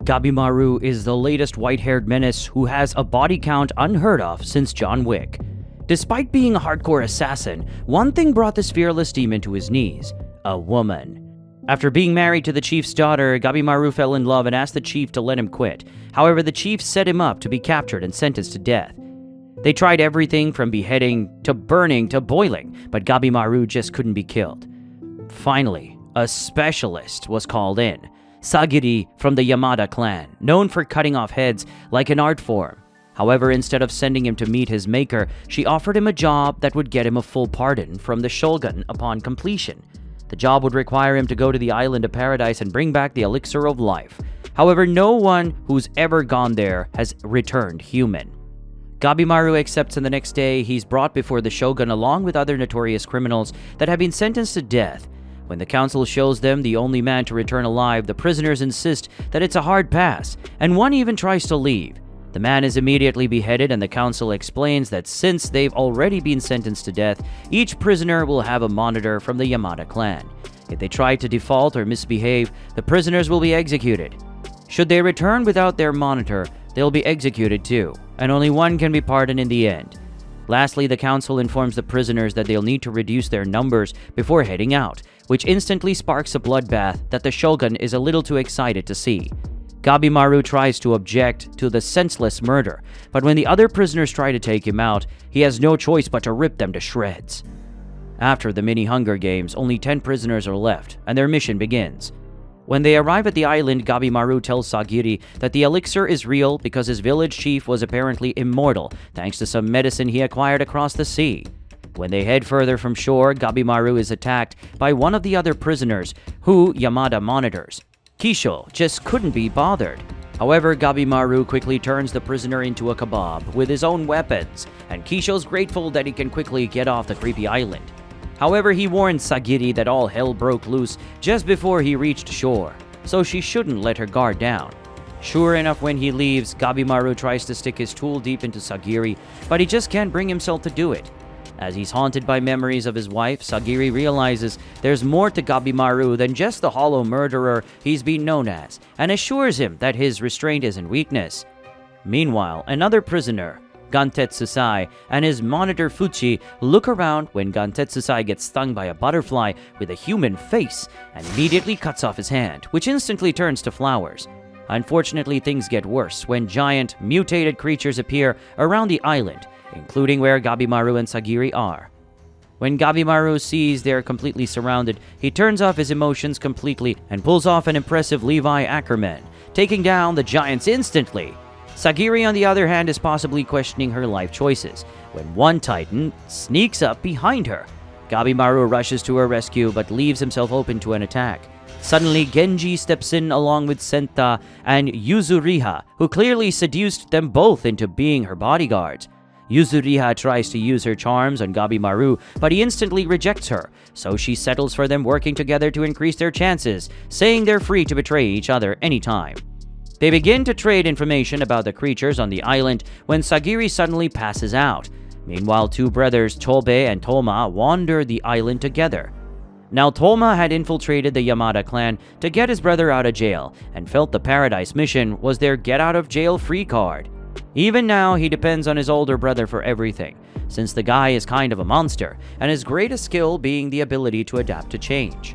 Gabimaru is the latest white-haired menace who has a body count unheard of since John Wick. Despite being a hardcore assassin, one thing brought this fearless demon to his knees: a woman. After being married to the chief's daughter, Gabimaru fell in love and asked the chief to let him quit. However, the chief set him up to be captured and sentenced to death. They tried everything from beheading to burning to boiling, but Gabimaru just couldn't be killed. Finally, a specialist was called in. Sagiri from the Yamada clan, known for cutting off heads like an art form. However, instead of sending him to meet his maker, she offered him a job that would get him a full pardon from the shogun upon completion. The job would require him to go to the island of paradise and bring back the elixir of life. However, no one who's ever gone there has returned human. Gabimaru accepts, and the next day he's brought before the shogun along with other notorious criminals that have been sentenced to death. When the council shows them the only man to return alive, the prisoners insist that it's a hard pass, and one even tries to leave. The man is immediately beheaded, and the council explains that since they've already been sentenced to death, each prisoner will have a monitor from the Yamada clan. If they try to default or misbehave, the prisoners will be executed. Should they return without their monitor, they'll be executed too, and only one can be pardoned in the end. Lastly, the council informs the prisoners that they'll need to reduce their numbers before heading out, which instantly sparks a bloodbath that the shogun is a little too excited to see. Gabimaru tries to object to the senseless murder, but when the other prisoners try to take him out, he has no choice but to rip them to shreds. After the mini Hunger Games, only 10 prisoners are left, and their mission begins. When they arrive at the island, Gabimaru tells Sagiri that the elixir is real because his village chief was apparently immortal thanks to some medicine he acquired across the sea. When they head further from shore, Gabimaru is attacked by one of the other prisoners, who Yamada monitors. Kisho just couldn't be bothered. However, Gabimaru quickly turns the prisoner into a kebab with his own weapons, and Kisho's grateful that he can quickly get off the creepy island. However, he warns Sagiri that all hell broke loose just before he reached shore, so she shouldn't let her guard down. Sure enough, when he leaves, Gabimaru tries to stick his tool deep into Sagiri, but he just can't bring himself to do it. As he's haunted by memories of his wife, Sagiri realizes there's more to Gabimaru than just the hollow murderer he's been known as, and assures him that his restraint isn't weakness. Meanwhile, another prisoner, Gantetsusai, and his monitor Fuchi look around when Gantetsusai gets stung by a butterfly with a human face and immediately cuts off his hand, which instantly turns to flowers. Unfortunately, things get worse when giant, mutated creatures appear around the island, including where Gabimaru and Sagiri are. When Gabimaru sees they're completely surrounded, he turns off his emotions completely and pulls off an impressive Levi Ackerman, taking down the giants instantly. Sagiri, on the other hand, is possibly questioning her life choices when one titan sneaks up behind her. Gabimaru rushes to her rescue but leaves himself open to an attack. Suddenly, Genji steps in along with Senta and Yuzuriha, who clearly seduced them both into being her bodyguards. Yuzuriha tries to use her charms on Gabimaru, but he instantly rejects her, so she settles for them working together to increase their chances, saying they're free to betray each other anytime. They begin to trade information about the creatures on the island when Sagiri suddenly passes out. Meanwhile, two brothers, Tobe and Toma, wander the island together. Now, Toma had infiltrated the Yamada clan to get his brother out of jail and felt the Paradise mission was their get-out-of-jail-free card. Even now, he depends on his older brother for everything, since the guy is kind of a monster, and his greatest skill being the ability to adapt to change.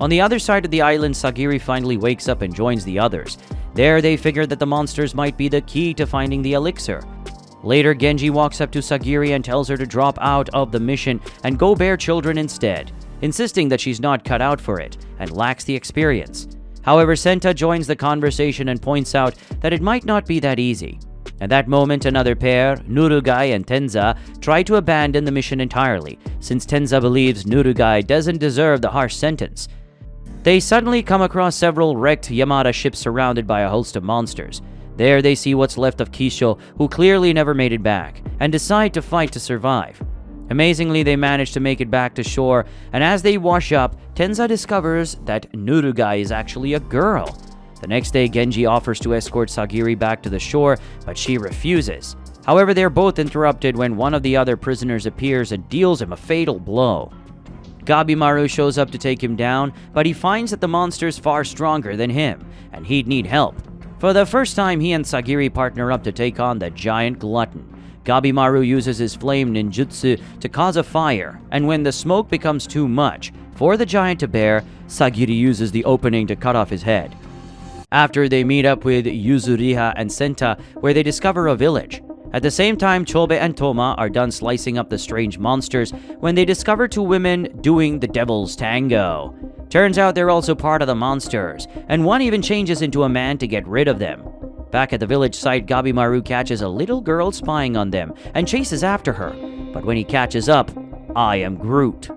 On the other side of the island, Sagiri finally wakes up and joins the others. There, they figure that the monsters might be the key to finding the elixir. Later, Genji walks up to Sagiri and tells her to drop out of the mission and go bear children instead, insisting that she's not cut out for it and lacks the experience. However, Senta joins the conversation and points out that it might not be that easy. At that moment, another pair, Nurugai and Tenza, try to abandon the mission entirely, since Tenza believes Nurugai doesn't deserve the harsh sentence. They suddenly come across several wrecked Yamada ships surrounded by a host of monsters. There they see what's left of Kisho, who clearly never made it back, and decide to fight to survive. Amazingly, they manage to make it back to shore, and as they wash up, Tenza discovers that Nurugai is actually a girl. The next day, Genji offers to escort Sagiri back to the shore, but she refuses. However, they're both interrupted when one of the other prisoners appears and deals him a fatal blow. Gabimaru shows up to take him down, but he finds that the monster's far stronger than him, and he'd need help. For the first time, he and Sagiri partner up to take on the giant glutton. Gabimaru uses his flame ninjutsu to cause a fire, and when the smoke becomes too much for the giant to bear, Sagiri uses the opening to cut off his head. After they meet up with Yuzuriha and Senta, where they discover a village. At the same time, Chobe and Toma are done slicing up the strange monsters when they discover two women doing the devil's tango. Turns out they're also part of the monsters, and one even changes into a man to get rid of them. Back at the village site, Gabimaru catches a little girl spying on them and chases after her. But when he catches up, I am Groot.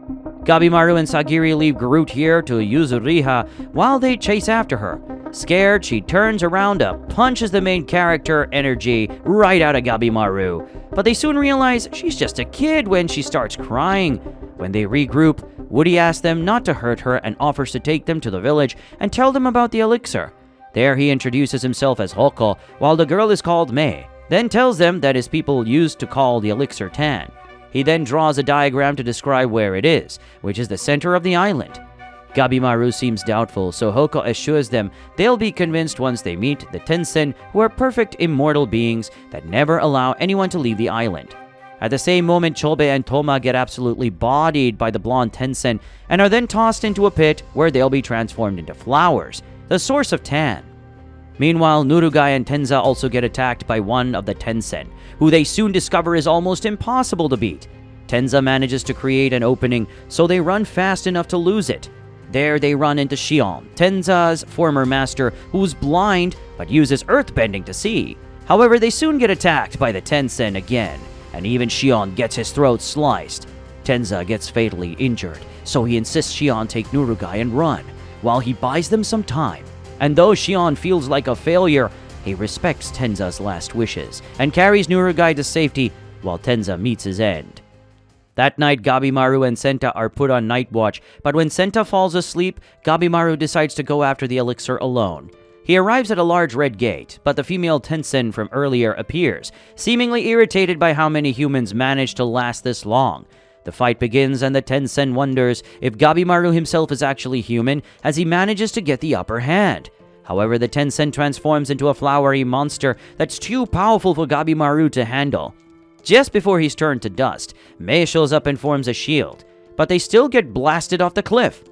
Gabimaru and Sagiri leave Groot here to Yuzuriha while they chase after her. Scared, she turns around to punches the main character energy right out of Gabimaru. But they soon realize she's just a kid when she starts crying. When they regroup, Woody asks them not to hurt her and offers to take them to the village and tell them about the elixir. There he introduces himself as Hoko, while the girl is called Mei, then tells them that his people used to call the elixir Tan. He then draws a diagram to describe where it is, which is the center of the island. Gabimaru seems doubtful, so Hoko assures them they'll be convinced once they meet the Tensen, who are perfect immortal beings that never allow anyone to leave the island. At the same moment, Chobe and Toma get absolutely bodied by the blonde Tensen and are then tossed into a pit where they'll be transformed into flowers, the source of Tan. Meanwhile, Nurugai and Tenza also get attacked by one of the Tensen, who they soon discover is almost impossible to beat. Tenza manages to create an opening, so they run fast enough to lose it. There they run into Shion, Tenza's former master, who's blind but uses earthbending to see. However, they soon get attacked by the Tensen again, and even Shion gets his throat sliced. Tenza gets fatally injured, so he insists Shion take Nurugai and run, while he buys them some time. And though Shion feels like a failure, he respects Tenza's last wishes and carries Nurugai to safety while Tenza meets his end. That night, Gabimaru and Senta are put on night watch, but when Senta falls asleep, Gabimaru decides to go after the elixir alone. He arrives at a large red gate, but the female Tensen from earlier appears, seemingly irritated by how many humans manage to last this long. The fight begins, and the Tensen wonders if Gabimaru himself is actually human, as he manages to get the upper hand. However, the Tensen transforms into a flowery monster that's too powerful for Gabimaru to handle. Just before he's turned to dust, Mei shows up and forms a shield, but they still get blasted off the cliff.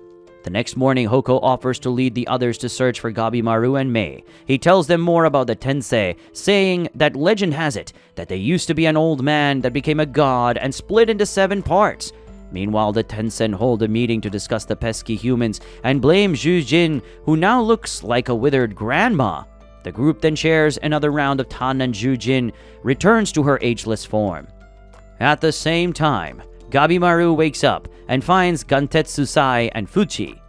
The next morning, Hoko offers to lead the others to search for Gabimaru and Mei. He tells them more about the Tensei, saying that legend has it that they used to be an old man that became a god and split into 7 parts. Meanwhile, the Tensen hold a meeting to discuss the pesky humans and blame Zhu Jin, who now looks like a withered grandma. The group then shares another round of Tan, and Zhu Jin returns to her ageless form. At the same time, Gabimaru wakes up and finds Gantetsu Sai and Fuchi.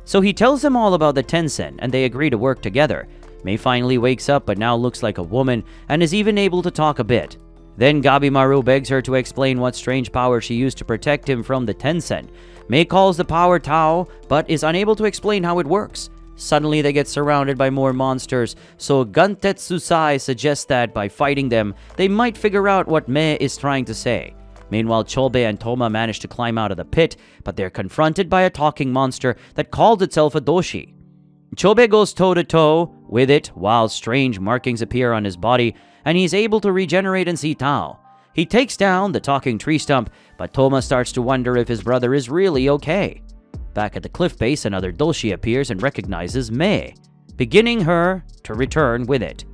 So he tells them all about the Tensen, and they agree to work together. Mei finally wakes up but now looks like a woman and is even able to talk a bit. Then Gabimaru begs her to explain what strange power she used to protect him from the Tensen. Mei calls the power Tao, but is unable to explain how it works. Suddenly they get surrounded by more monsters, so Gantetsu Sai suggests that by fighting them, they might figure out what Mei is trying to say. Meanwhile, Chobe and Toma manage to climb out of the pit, but they're confronted by a talking monster that calls itself a Doshi. Chobe goes toe-to-toe with it while strange markings appear on his body, and he's able to regenerate and see Tao. He takes down the talking tree stump, but Toma starts to wonder if his brother is really okay. Back at the cliff base, another Doshi appears and recognizes Mei, beginning her to return with it.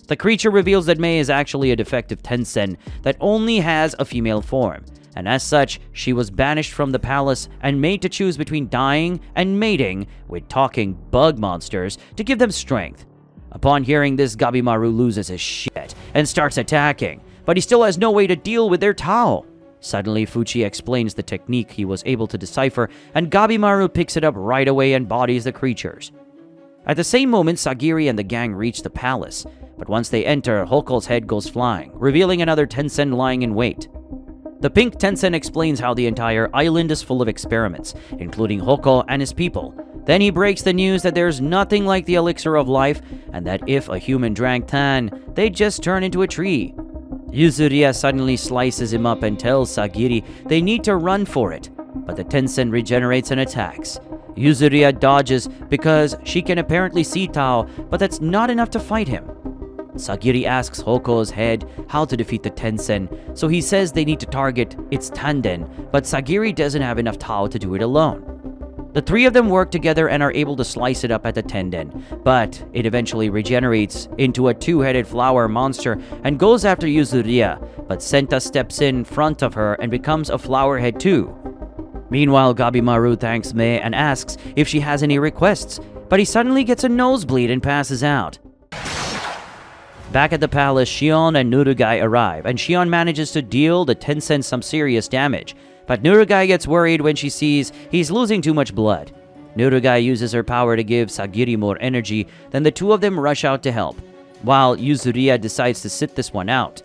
The creature reveals that Mei is actually a defective Tensen that only has a female form, and as such, she was banished from the palace and made to choose between dying and mating with talking bug monsters to give them strength. Upon hearing this, Gabimaru loses his shit and starts attacking, but he still has no way to deal with their Tao. Suddenly, Fuchi explains the technique he was able to decipher, and Gabimaru picks it up right away and bodies the creatures. At the same moment, Sagiri and the gang reach the palace, but once they enter, Hoko's head goes flying, revealing another Tensen lying in wait. The pink Tensen explains how the entire island is full of experiments, including Hoko and his people. Then he breaks the news that there's nothing like the elixir of life, and that if a human drank Tan, they'd just turn into a tree. Yuzuriya suddenly slices him up and tells Sagiri they need to run for it, but the Tensen regenerates and attacks. Yuzuriya dodges because she can apparently see Tao, but that's not enough to fight him. Sagiri asks Hoko's head how to defeat the Tensen, so he says they need to target its Tanden, but Sagiri doesn't have enough Tao to do it alone. The three of them work together and are able to slice it up at the tendon, but it eventually regenerates into a two-headed flower monster and goes after Yuzuriya, but Senta steps in front of her and becomes a flower head too. Meanwhile, Gabimaru thanks Mei and asks if she has any requests, but he suddenly gets a nosebleed and passes out. Back at the palace, Shion and Nurugai arrive, and Shion manages to deal the Tensen some serious damage, but Nurugai gets worried when she sees he's losing too much blood. Nurugai uses her power to give Sagiri more energy, then the two of them rush out to help, while Yuzuriya decides to sit this one out.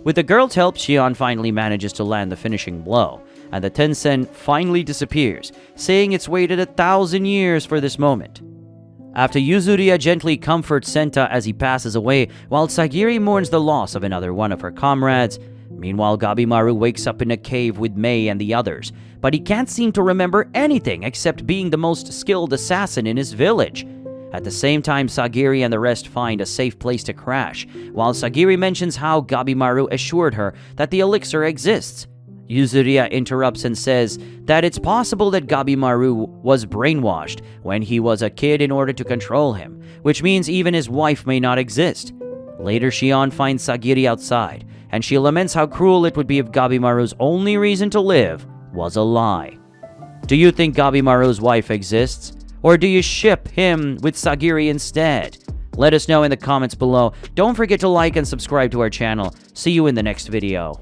With the girl's help, Shion finally manages to land the finishing blow, and the Tensen finally disappears, saying it's waited 1,000 years for this moment. After Yuzuriya gently comforts Senta as he passes away, while Sagiri mourns the loss of another one of her comrades, meanwhile Gabimaru wakes up in a cave with Mei and the others, but he can't seem to remember anything except being the most skilled assassin in his village. At the same time, Sagiri and the rest find a safe place to crash, while Sagiri mentions how Gabimaru assured her that the elixir exists. Yuzuriya interrupts and says that it's possible that Gabimaru was brainwashed when he was a kid in order to control him, which means even his wife may not exist. Later, Shion finds Sagiri outside, and she laments how cruel it would be if Gabimaru's only reason to live was a lie. Do you think Gabimaru's wife exists? Or do you ship him with Sagiri instead? Let us know in the comments below. Don't forget to like and subscribe to our channel. See you in the next video.